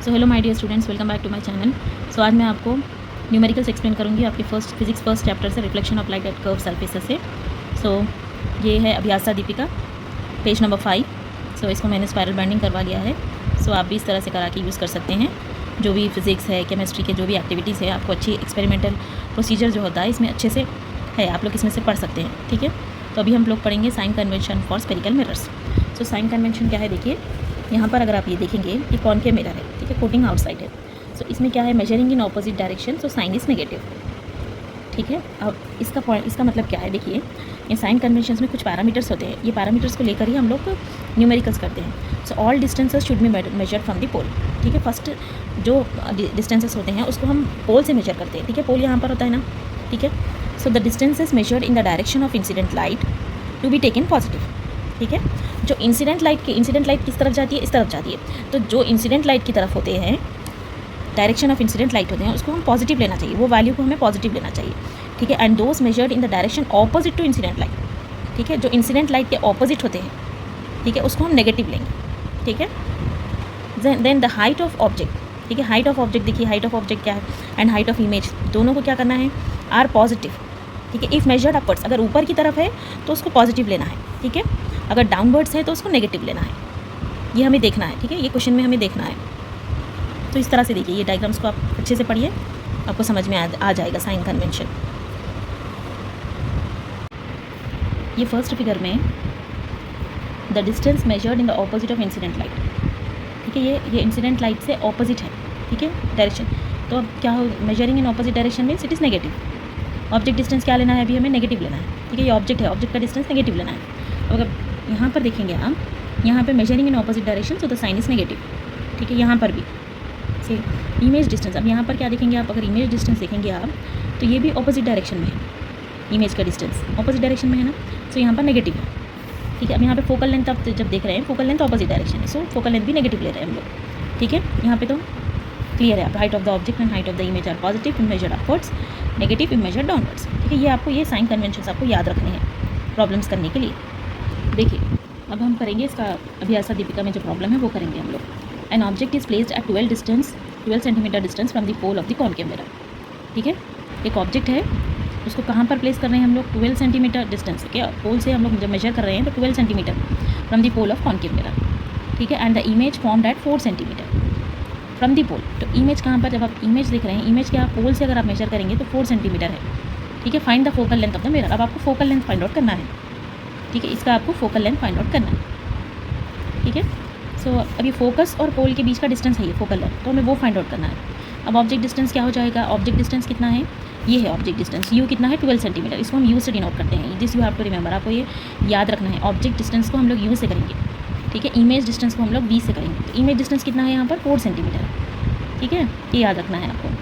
So hello my dear students, welcome back to my channel. So आज मैं आपको numericals explain करूँगी आपके फिजिक्स फर्स्ट चैप्टर से, reflection applied at curve surfaces से। सो ये है अभ्यासा दीपिका, पेज नंबर 5। सो इसको मैंने स्पाइरल बाइंडिंग करवा लिया है। सो आप भी इस तरह से करा के यूज़ कर सकते हैं। जो भी फिजिक्स है, केमिस्ट्री के जो भी एक्टिविटीज़ है, आपको अच्छी एक्सपेरिमेंटल प्रोसीजर जो होता है इसमें अच्छे से है, आप लोग इसमें से पढ़ सकते हैं। ठीक है, तो अभी हम लोग पढ़ेंगे sign convention for spherical mirrors. So sign convention क्या है, देखिए यहाँ पर अगर आप ये देखेंगे, ये कॉनकेव मिरर है, ठीक है, कोटिंग आउटसाइड है। सो इसमें क्या है, measuring in opposite direction, so sine is negative. ठीक है, अब इसका मतलब क्या है, देखिए ये साइन कन्वेंशंस में कुछ पैरामीटर्स होते हैं, ये पैरामीटर्स को लेकर ही हम लोग न्यूमेरिकल्स करते हैं। So all distances should be measured from the pole. ठीक है, फर्स्ट जो डिस्टेंसेस होते हैं उसको हम पोल से मेजर करते हैं। ठीक है, पोल यहाँ पर होता है ना, ठीक है। So the distances measured in the direction of incident light to be taken positive. ठीक है, जो इंसिडेंट लाइट किस तरफ जाती है, इस तरफ जाती है। तो जो इंसिडेंट लाइट की तरफ होते हैं, डायरेक्शन ऑफ इंसिडेंट लाइट होते हैं, उसको हम पॉजिटिव लेना चाहिए, वो वैल्यू को हमें पॉजिटिव लेना चाहिए। ठीक है, and those measured in the direction opposite to incident light. ठीक है, जो इंसिडेंट लाइट के ऑपोजिट होते हैं, ठीक है, उसको हम नेगेटिव लेंगे। ठीक है, then the height of object. ठीक है, हाइट ऑफ ऑब्जेक्ट, देखिए हाइट ऑफ ऑब्जेक्ट क्या है एंड हाइट ऑफ इमेज, दोनों को क्या करना है, आर पॉजिटिव। ठीक है, इफ़ मेजर्ड अपवर्ड्स, अगर ऊपर की तरफ है तो उसको पॉजिटिव लेना है। ठीक है, अगर डाउनवर्ड्स है तो उसको नेगेटिव लेना है। ये हमें देखना है। ठीक है, ये क्वेश्चन में हमें देखना है। तो इस तरह से देखिए, ये डायग्राम्स को आप अच्छे से पढ़िए, आपको समझ में आ जाएगा साइन कन्वेंशन। ये फर्स्ट फिगर में the distance measured in the opposite of incident light. ठीक है, ये इंसिडेंट लाइट से ऑपोजिट है। ठीक है, डायरेक्शन। तो अब क्या हो, measuring in opposite direction means it is negative. Object distance क्या लेना है, अभी हमें नेगेटिव लेना है। ठीक है, ये ऑब्जेक्ट है, ऑब्जेक्ट का डिस्टेंस नेगेटिव लेना है। अगर यहाँ पर देखेंगे आप, यहाँ पे measuring in opposite direction, so the sign is negative. ठीक है, यहाँ पर भी से इमेज डिस्टेंस, अब यहाँ पर क्या देखेंगे आप, अगर इमेज डिस्टेंस देखेंगे आप तो ये भी ऑपोजिट डायरेक्शन में है, इमेज का डिस्टेंस ऑपोजिट डायरेक्शन में है ना, सो यहाँ पर नेगेटिव है। ठीक है, अब यहाँ पे फोकल लेंथ आप जब देख रहे हैं, फोकल लेंथ ऑपोजिट डायरेक्शन है, सो फोकल लेंथ भी नेगेटिव ले रहे हैं हम लोग। ठीक है, यहाँ पे तो क्लियर है, height of the object and height of the image are positive in measured upwards, negative in measured downwards. ठीक है, ये आपको ये साइन कन्वेंशंस आपको याद रखने हैं प्रॉब्लम्स करने के लिए। देखिए अब हम करेंगे इसका अभ्यासा दीपिका में जो प्रॉब्लम है वो करेंगे हम लोग। An object is placed at 12 centimetre distance from the pole of the concave mirror. ठीक है, एक ऑब्जेक्ट है, उसको कहाँ पर प्लेस कर रहे हैं हम लोग, 12 सेंटीमीटर डिस्टेंस है क्या, पोल से हम लोग जब मेजर कर रहे हैं तो 12 centimetre from the pole of concave mirror. ठीक है, and the image formed at 4 centimetre from the pole. तो इमेज कहाँ पर, जब आप इमेज देख रहे हैं, इमेज के आप पोल से अगर आप मेजर करेंगे तो 4 सेंटीमीटर है। ठीक है, find the focal length of the mirror. अब आपको फोकल लेंथ फाइंड आउट करना है। ठीक है, इसका आपको फोकल लेंथ फाइंड आउट करना है। ठीक है, सो अभी फोकस और पोल के बीच का डिस्टेंस है ये फोकल लेंथ, तो हमें वो फाइंड आउट करना है। अब ऑब्जेक्ट डिस्टेंस क्या हो जाएगा, ऑब्जेक्ट डिस्टेंस कितना है, ये है ऑब्जेक्ट डिस्टेंस, यू कितना है, 12 सेंटीमीटर। इसको हम यू से डिनोट करते हैं, this you have to remember, आपको ये याद रखना है। ऑब्जेक्ट डिस्टेंस को हम लोग यू से करेंगे। ठीक है, इमेज डिस्टेंस को हम लोग वी से करेंगे। तो इमेज डिस्टेंस कितना है यहाँ पर, 4 सेंटीमीटर। ठीक है, ये याद रखना है आपको।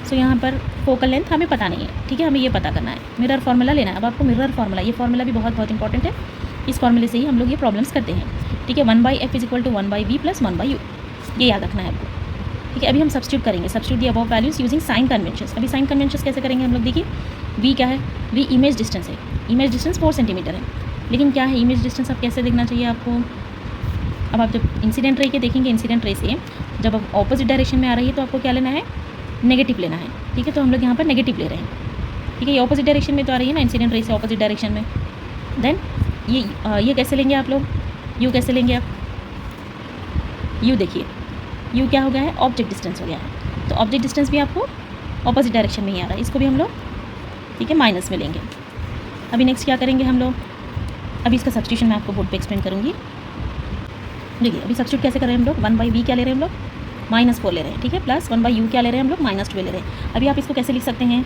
सो यहाँ पर फोकल लेंथ हमें पता नहीं है। ठीक है, हमें ये पता करना है, मिरर फार्मूला लेना है। अब आपको मिरर फार्मूला, ये फार्मूला भी बहुत इंपॉर्टेंट है, इस फार्मूले से ही हम लोग ये प्रॉब्लम्स करते हैं। ठीक है, 1/f is equal to 1/v plus 1/u, ये याद रखना है आपको। ठीक है, अभी हम सब्स्टिट्यूट करेंगे, substitute the above values using sign conventions. अभी साइन कन्वेंशंस कैसे करेंगे हम लोग, देखिए v क्या है, v इमेज डिस्टेंस है, इमेज डिस्टेंस 4 सेंटीमीटर है, लेकिन क्या है इमेज डिस्टेंस अब कैसे देखना चाहिए आपको। अब आप जब इंसिडेंट रे के देखेंगे, इंसिडेंट रे से जब आप ऑपोजिट डायरेक्शन में आ रही है तो आपको क्या लेना है, नेगेटिव लेना है। ठीक है, तो हम लोग यहाँ पर नेगेटिव ले रहे हैं। ठीक है, ये ऑपोजिट डायरेक्शन में तो आ रही है ना, इंसिडेंट रे से ऑपोजिट डायरेक्शन में। देन ये कैसे लेंगे आप लोग, यू कैसे लेंगे आप, यू देखिए, यू क्या हो गया है, ऑब्जेक्ट डिस्टेंस हो गया है। तो ऑब्जेक्ट डिस्टेंस भी आपको ऑपोजिट डायरेक्शन में ही आ रहा है, इसको भी हम लोग, ठीक है, माइनस में लेंगे। अभी नेक्स्ट क्या करेंगे हम लोग, अभी इसका सब्स्टिट्यूशन मैं आपको बोर्ड पे एक्सप्लेन करूँगी। देखिए अभी सब्स्टिट्यूट कैसे कर रहे हैं हम लोग, 1/v क्या ले रहे हैं हम लोग, -4 ले रहे हैं। ठीक है, प्लस 1/u क्या ले रहे हैं हम लोग, -12 ले रहे हैं। अभी आप इसको कैसे लिख सकते हैं,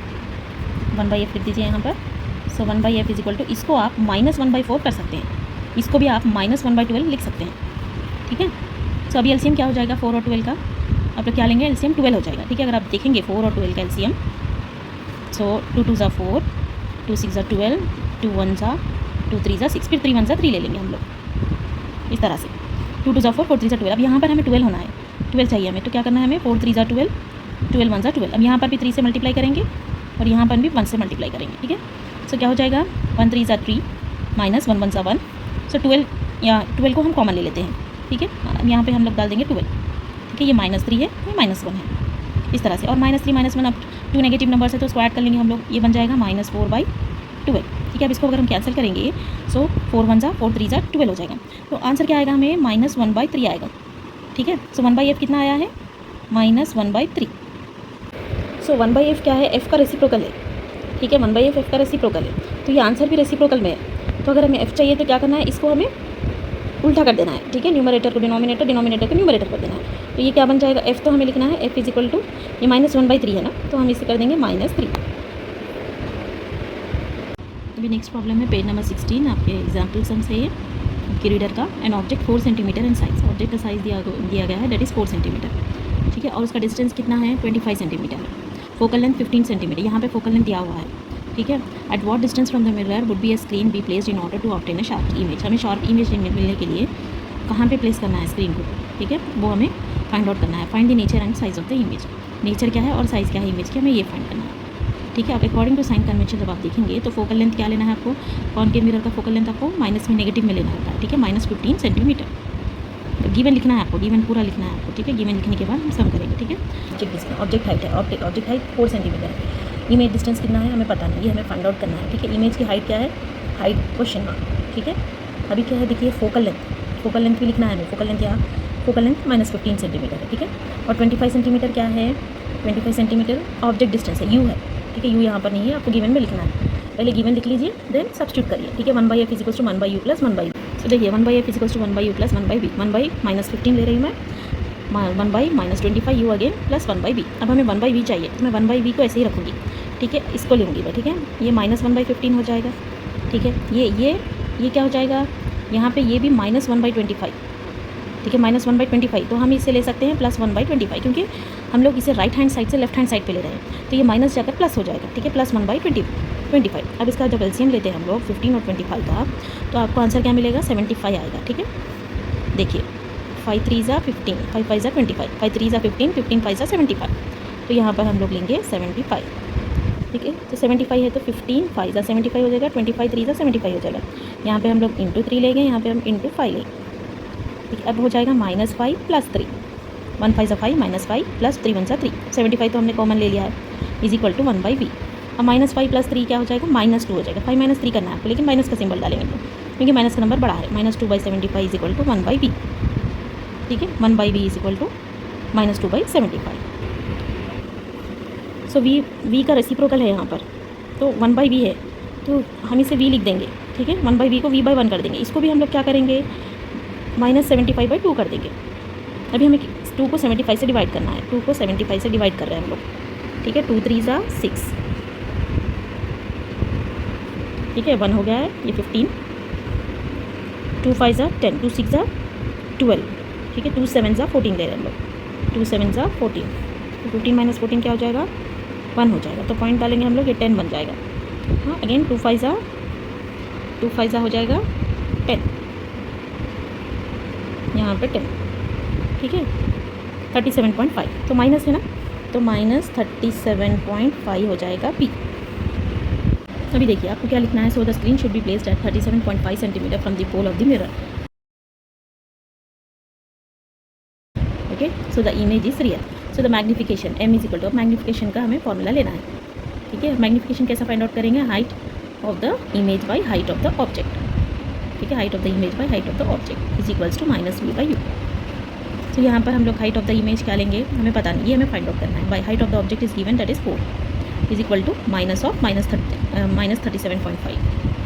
1/f लिख दीजिए यहाँ पर। सो 1/f इज इक्वल टू, इसको आप -1/4 कर सकते हैं, इसको भी आप -1/12 लिख सकते हैं। ठीक है, सो अभी एलसीएम क्या हो जाएगा, 4 और 12 का, आप लोग क्या लेंगे, एलसीएम 12 हो जाएगा। ठीक है, अगर आप देखेंगे 4 और 12 का एलसीएम, सो 2 2 ज़ा 4, 2 6 ज़ा 12, 2 1 ज़ा 2 3 ज़ा 6, फिर 3 1 ज़ा 3 ले लेंगे हम लोग इस तरह से। 2 2 ज़ा 4, 4 3 ज़ा 12। अब यहाँ पर हमें 12 होना है, 12 चाहिए हमें, तो क्या करना है हमें, 4 3 ज़ा 12, 12 1 ज़ा 12। अब यहाँ पर भी 3 से मल्टीप्लाई करेंगे और यहाँ पर भी 1 से मल्टीप्लाई करेंगे। ठीक है, सो क्या हो जाएगा, 1 3 ज़ा 3 माइनस 1 1 ज़ा 1, सो 12 या 12 को हम कॉमन ले लेते हैं। ठीक है, अब यहाँ पे हम लोग डाल देंगे 12। ठीक ठीक है, ये -3 है, ये -1 है, इस तरह से। और -3 -1 अब 2 नेगेटिव नंबर्स है तो इसको ऐड कर लेंगे हम लोग, ये बन जाएगा -4/12। ठीक है, अब इसको अगर हम कैंसिल करेंगे सो 4 1 ज़ा 4 3 ज़ा 12 हो जाएगा। तो आंसर क्या आएगा हमें -1/3 आएगा। ठीक है, सो 1/f कितना आया है, -1/3। सो 1/f क्या है, f का रेसिप्रोकल है। ठीक है, 1/f f का रेसिप्रोकल है, तो ये आंसर भी रेसिप्रोकल में है। तो अगर हमें f चाहिए तो क्या करना है, इसको हमें उल्टा कर देना है। ठीक है, न्यूमरेटर को डिनोमिनेटर, डिनोमिनेटर को न्यूमरेटर कर देना है। तो ये क्या बन जाएगा, f तो हमें लिखना है f इजिक्वल टू ये -1/3 है ना, तो हम इसे कर देंगे -3। अभी नेक्स्ट प्रॉब्लम है पेज नंबर 16, आपके एग्जाम्पल सम से ये आपके रीडर का। An object 4 centimetre in size, object का साइज दिया गया है, दैट इज़ 4 सेंटीमीटर। ठीक है, और उसका डिस्टेंस कितना है, 25 सेंटीमीटर है। फोकल लेंथ 15 सेंटीमीटर, यहाँ पे फोकल लेंथ दिया हुआ है। ठीक है, at what distance from the mirror would be a screen be placed in order to obtain a sharp image. हमें शार्प इमेज मिलने के लिए कहाँ पे प्लेस करना है स्क्रीन को, ठीक है, वो हमें फाइंड आउट करना है। Find the nature and size of the image, nature क्या है और साइज़ क्या है इमेज की, हमें ये फाइंड करना है। ठीक है, अब अकॉर्डिंग टू साइन कन्वेंशन जब आप देखेंगे तो फोकल लेंथ क्या लेना है आपको, कॉनकेव मिरर का फोकल लेंथ आपको माइनस में नेगेटिव में लेना होता है। ठीक है, -15 सेंटीमीटर गिवन लिखना है आपको, गिवन पूरा लिखना है आपको। ठीक है, गिवन लिखने के बाद हम सम करेंगे। ठीक है, ऑब्जेक्ट हाइट है, ऑब्जेक्ट हाइट 4 सेंटीमीटर है। इमेज डिस्टेंस कितना है हमें पता नहीं, ये हमें फाइंड आउट करना है। ठीक है, इमेज की हाइट क्या है, हाइट क्वेश्चन मार्क। ठीक है, अभी क्या है देखिए, फोकल लेंथ भी लिखना है हमें। फोकल लेंथ यहाँ, फोकल लेंथ -15 सेंटीमीटर है। ठीक है, और 25 सेंटीमीटर क्या है, 25 सेंटीमीटर ऑब्जेक्ट डिस्टेंस है, यू है। ठीक है, यू यहाँ पर नहीं है, आपको गिवन में लिखना है। पहले गिवन लिख लीजिए, देन सब्स्टिट्यूट करिए। ठीक है, 1/f equals to 1/u plus 1/v। तो देखिए 1/f equals to 1/u plus 1/v, 1/-15 ले रही हूँ मैं, 1/-25 u अगेन प्लस 1/v। अब हमें 1/v चाहिए तो मैं 1/v को ऐसे ही रखूँगी। ठीक है, इसको लूँगी मैं। ठीक है, ये -1/15 हो जाएगा। ठीक है, ये क्या हो जाएगा, यहाँ पे ये भी -1/25। ठीक है, -1/25, तो हम इसे ले सकते हैं +1/25, क्योंकि हम लोग इसे राइट हैंड साइड से लेफ्ट हैंड साइड पे ले रहे हैं, तो ये माइनस जाकर प्लस हो जाएगा। ठीक है, +1/25। अब इसका जब एलसीएम लेते हैं हम लोग 15 और 25 का, तो आपको आंसर क्या मिलेगा, 75 आएगा। ठीक है, देखिए 5 3 ज़ा 15, 5 5 ज़ा 25, 5 3 ज़ा 15, 15 5 ज़ा 75, तो यहाँ पर हम लोग लेंगे 75। ठीक है, तो 75 है तो 15 5 ज़ा 75 हो जाएगा, 25 3 ज़ा 75 हो जाएगा। यहाँ पे हम लोग इंटू 3 लेंगे, यहाँ पे हम इंटू 5 लेंगे। ठीक है, अब हो जाएगा -5 + 3, 1 5 ज़ा 5 -5 + 3 1 ज़ा 3, 75 तो हमने कॉमन ले लिया है, इजिक्वल टू 1/v। अब -5 + 3 क्या हो जाएगा, -2 हो जाएगा। 5 - 3 करना है आपको, लेकिन माइनस का सिंबल डालेंगे तो, क्योंकि माइनस का नंबर बड़ा है। -2/75 इजिक्वल टू 1/v। ठीक है, 1/v is equal to -2/75। So v का रेसिप्रोकल है यहाँ पर, तो 1/v है, तो हम इसे v लिख देंगे। ठीक है, 1/v को v/1 कर देंगे। इसको भी हम लोग क्या करेंगे, -75/2 कर देंगे। अभी हमें 2 को 75 से डिवाइड करना है, 2 को 75 से डिवाइड कर रहे हैं हम लोग। ठीक है, 2 3 ज़ा 6। ठीक है, 1 हो गया है, ये 15, 2 5 ज़ा 10, 2 6 ज़ा 12। ठीक है, 2 7 ज़ा 14 ले रहे हैं हम लोग, 2 7 ज़ा 14, तो 15 - 14 क्या हो जाएगा, 1 हो जाएगा। तो पॉइंट डालेंगे हम लोग, ये 10 बन जाएगा। हाँ, अगेन 2 5 ज़ा हो जाएगा 10, यहाँ पे 10। ठीक है, 37.5, तो माइनस है ना, तो -37.5 हो जाएगा पी। अभी देखिए आपको क्या लिखना है, so the screen should be placed at 37.5 centimetre from the pole of the mirror. Okay, so the image is real. So the magnification m is equal to, magnification का हमें फॉर्मूला लेना है। ठीक है, मैग्निफिकेशन कैसा फाइंड आउट करेंगे, height of the image by height of the object. ठीक है, height of the image by height of the object is equals to -v/u। तो यहाँ पर हम लोग हाइट ऑफ द इमेज क्या लेंगे, हमें पता नहीं, ये हमें फाइंड आउट करना है। By height of the object is given, that is 4 is equal to -37.5,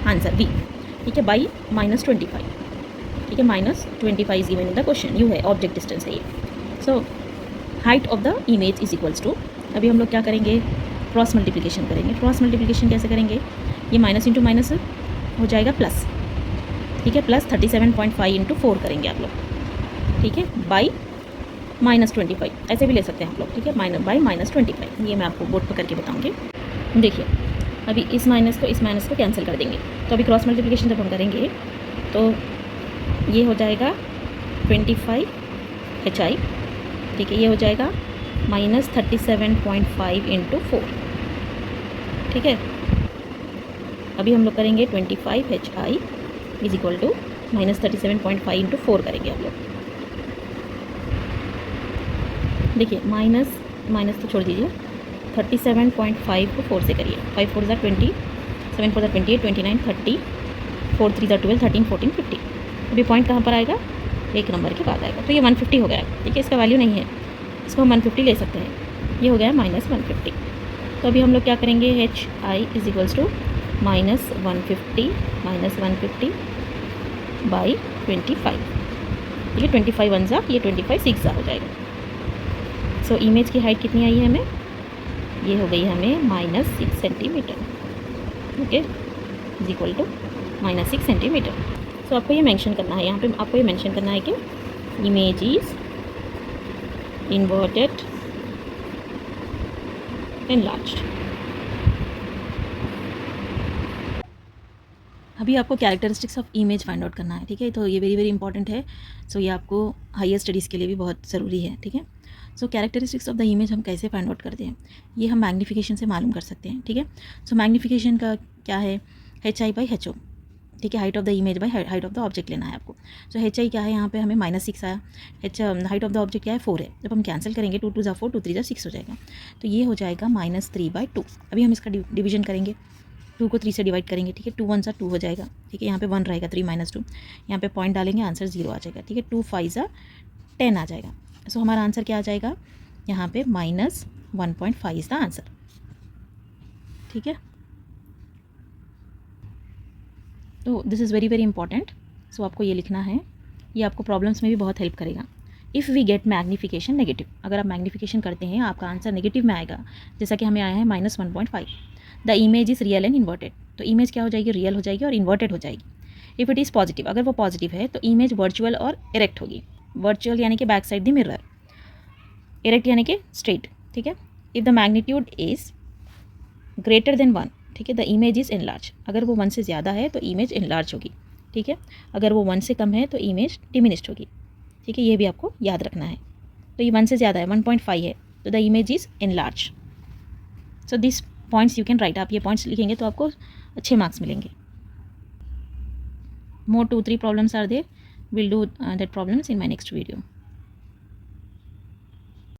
answer v। ठीक है, बाई -25। ठीक है, -25 is given in the question, u है ऑब्जेक्ट डिस्टेंस है ये। So height of the image is equals to, अभी हम लोग क्या करेंगे, क्रॉस मल्टीप्लिकेशन करेंगे। क्रॉस मल्टीप्लिकेशन कैसे करेंगे, ये माइनस इंटू माइनस हो जाएगा प्लस। ठीक है, प्लस 37.5 इंटू 4 करेंगे आप लोग। ठीक है, बाई -25, ऐसे भी ले सकते हैं आप लोग। ठीक है, बाई -25, ये मैं आपको बोर्ड पर करके बताऊँगी। देखिए अभी इस माइनस को कैंसिल कर देंगे। तो अभी क्रॉस मल्टीप्लिकेशन जब हम करेंगे तो ये हो जाएगा 25 hi। ठीक है, ये हो जाएगा -37.5 इंटू 4। ठीक है, अभी हम लोग करेंगे 25 hi is equal to -37.5 into 4 करेंगे हम लोग। देखिए माइनस माइनस तो छोड़ दीजिए, 37.5 को 4 से करिए, 5 4 20, 7 4 28, 29 30, 4 3 12, 13 14 50। अभी पॉइंट कहाँ पर आएगा, एक नंबर के बाद आएगा, तो ये 150 हो गया। ठीक है, इसका वैल्यू नहीं है, इसको हम 150 ले सकते हैं। ये हो गया -150। तो अभी हम लोग क्या करेंगे, H I is equals to -150 by 25। ठीक है, 25 वन ज़ा, ये 25 6 ज़ा हो जाएगा। सो इमेज की हाइट कितनी आई है हमें, ये हो गई हमें -6 centimetre. Okay, is equal to -6 centimetre. So आपको ये मेंशन करना है, यहाँ पे आपको ये मेंशन करना है कि इमेज इज इन्वर्टेड एनलार्ज्ड। अभी आपको characteristics of image find out करना है। ठीक है, तो ये वेरी वेरी इंपॉर्टेंट है। सो ये आपको हायर स्टडीज़ के लिए भी बहुत ज़रूरी है। ठीक है, सो कैरेक्टरिस्टिक्स ऑफ द इमेज हम कैसे फाइंड आउट करते हैं, ये हम मैग्नीफिकेशन से मालूम कर सकते हैं। ठीक है, सो मैग्नीफिकेशन का क्या है, HI/HO। ठीक है, height of the image by height of the object लेना है आपको। सो HI क्या है, यहाँ पे हमें -6 आया, हाइट ऑफ द ऑब्जेक्ट क्या है 4 है। जब हम कैंसिल करेंगे 2 2 ज़ा 4, 2 3 ज़ा 6 हो जाएगा, तो ये हो जाएगा -3/2। अभी हम इसका डिवीजन करेंगे, 2 को 3 से डिवाइड करेंगे। ठीक है, 2 1 ज़ा 2 हो जाएगा। ठीक है, यहाँ पे 1 रहेगा, 3 - 2, यहाँ पे पॉइंट डालेंगे, आंसर 0 आ जाएगा। ठीक है, 2 5 ज़ा 10 आ जाएगा। सो हमारा आंसर क्या आ जाएगा, यहाँ पे -1.5 इज़ द आंसर। ठीक है, तो this is very very important. So आपको ये लिखना है, ये आपको प्रॉब्लम्स में भी बहुत हेल्प करेगा। If we get magnification negative, अगर आप मैग्नीफिकेशन करते हैं आपका आंसर नेगेटिव में आएगा, जैसा कि हमें आया है -1.5। The image is real and inverted, तो इमेज क्या हो जाएगी, रियल हो जाएगी और इन्वर्टेड हो जाएगी। इफ़ इट इज़ पॉजिटिव, अगर वो पॉजिटिव है तो इमेज वर्चुअल और इरेक्ट होगी। वर्चुअल यानी कि back side the mirror, erect यानी कि स्ट्रेट। ठीक है, if the magnitude is greater than 1, ठीक है, द इमेज इज़ एनलार्ज, अगर वो 1 से ज़्यादा है तो इमेज एनलार्ज होगी। ठीक है, अगर वो 1 से कम है तो इमेज डिमिनिश्ड होगी। ठीक है, ये भी आपको याद रखना है। तो ये 1 से ज़्यादा है, 1.5 है, तो the image is enlarge. So this points you can write, आप ये पॉइंट्स लिखेंगे तो आपको अच्छे मार्क्स मिलेंगे। More 2-3 problems are there, will do that problems in my next video.